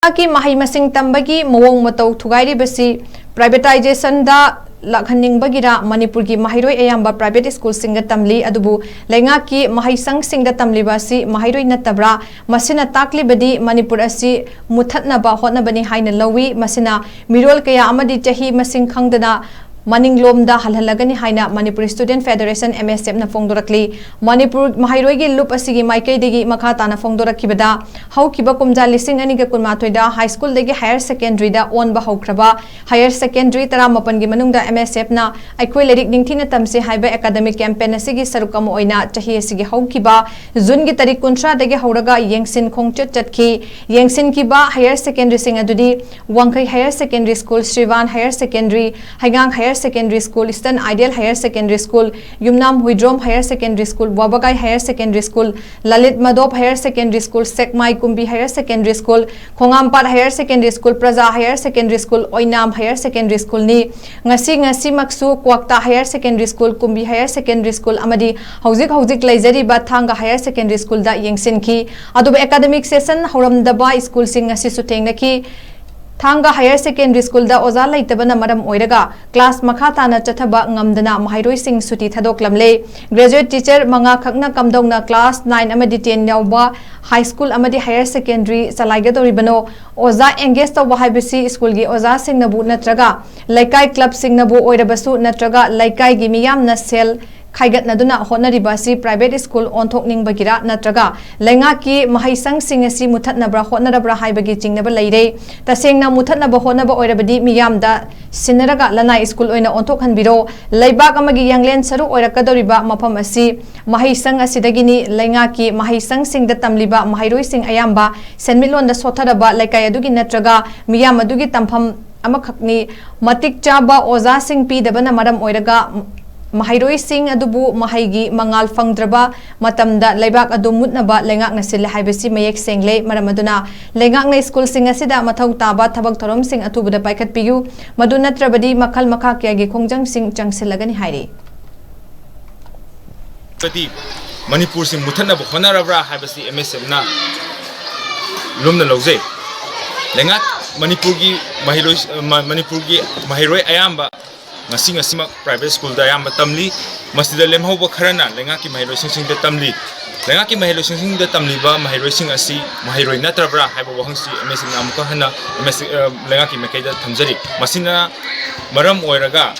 की Mahei Masin Tambagi Maong Matou Thugairibasi Privatisation Da Lak-Hanningbagira Manipur की MAHEIROI AYAMBA private school SINGDA TAMLI ADUBU LEINGAKI MAHEISHANG SINGDA TAMLIBASI MAHEIROI NATTRABARA MASINA TAKLIBADI Manipur asi MUTTHATNABA HOTNABANI HAINA LOUWE MASINA mirol kaya amadi chahi masing khangdana Maninglomda halhalagani haina Manipur Student Federation MSF na fongdorakli Manipur MAHEIROI gi loop asigi maikai degi makhata na fongdorakibada haukiba kumja lising ani ga kunmathoida high school degi higher secondary da on ba haukraba higher secondary tara mapan gi manungda MSF na aikoi lerik ningthina tamse haiba academic campaign asigi sarukam oina chahi asigi haukiba jun gi tarik 19 degi hauraga yengsin khongchat chatki yengsin kiba higher secondary sing adudi wangkai higher secondary school Srivan higher secondary Haingang higher secondary school Eastern Ideal higher secondary school Yumnam Huidrom higher secondary school Wabagai higher secondary school Lalit Madop higher secondary school Sekmai Kumbi higher secondary school Khongampat higher secondary school Praja higher secondary school Oinam higher secondary school ni ngasi maksu Kwakta higher secondary school Kumbi higher secondary school amadi hauzik laizari ba Thanga higher secondary school da yengsin ki aduba academic session hauramdaba school sing ngasi sutengna ki Thanga higher secondary school da oza laitabana maram oiraga class makhata na chathaba ngamdana MAHEIROI sing suti thadoklamle graduate teacher manga khakna kamdongna class 9 amadi 10 yawba high school amadi higher secondary salaiga doribano oza engage to haibisi school gi oza sing nabu natraga laikai club sing nabu oirabasu natraga laikai gi miyam na sel Khaigat Naduna HOTNABANI private school ONTHOKNINGBAGIRA Natraga LEINGAKI MAHEISHANG SINGASI MUTTHATNABA HOTNABARA HAIBAGI CHINGNABA LEIRE TASENGNA MUTTHATNABA HOTNABA OIRABADI MIYAMDA SINNARAGA LANAI school OINA ONTHOKHANBIRO LEIBAK AMAGI YANGLEN SARU OIRAKADORIBA MAFAM ASI MAHEISHANG ASIDAGINI LEINGAKI MAHEISHANG SINGDA TAMLIBA MAHEIROI SING AYAMBA SENMITLONDA SOTHARABA LEIKAI ADUGI NATRAGA MIYAM ADUGI TAMPHAM AMAKHAKNI MATIK CHABA OZA SING PIDABANA MARAM OIRAGA MAHEIROI sing adubu mahaigi mangal fangdraba matamda leibak adu mutnaba lengak na sila haibasi mayek sengle maramaduna lengak na school sing asida mathau taba thabak thorom sing atubuda paikat piyu maduna trabadi makhal makha kyagi khongjang sing changsilagani hairi Pati Manipur sing muthanaba honarabra haibasi MSF na lumna lawje lengak Manipur gi MAHEIROI AYAMBA ngasi private school da AYAMBA tamli masida lemhoba kharana LEINGAKI MAHEIROI SINGDA tamli LEINGAKI MAHEIROI SINGDA tamliba MAHEIROI sing asi MAHEIROI NATTRABARA haiba wahangsi MSF amuka hana LEINGAKI makaida thamjari masina maram oiraga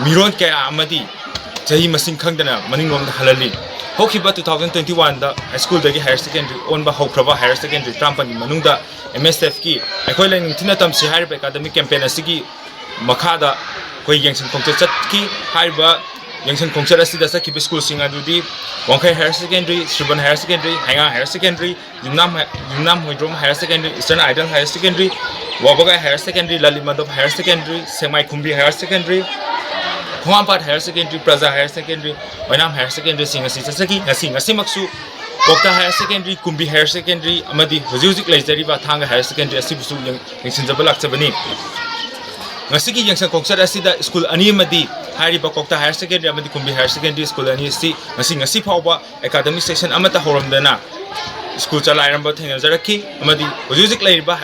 miron kaya amadi chahi masing khangdana maninglomda halali hokiba 2021 da high school dagi higher secondary on ba hokraba higher secondary trampani manungda MSF ki akhoi lening thina tamsi higher academic campaign asigi makhada koi yengsin khongcha chatki haiba yengsin khongcha asida sakhi school sing adudi wangkai higher secondary Srivan higher secondary Hainga higher secondary Yumnam Huidrom higher secondary Eastern Ideal higher secondary Wabagai higher secondary Lalit Madop higher secondary Semai Kumbi higher secondary Khongampat higher secondary Praja higher secondary Oinam higher secondary sing asi sasaki ngasi maksu Kokta higher secondary Kumbi higher secondary amadi huzik laizari ba Thanga higher secondary asibusu yengsinjaba lakchabani ngasigi yengsan khongcha asida school ani amadi hariba Kokta higher secondary amadi Kumbi higher secondary school ani si ngasi phawba academic section amata horamdana school chalairamba thengnajaraki amadi huzik laiba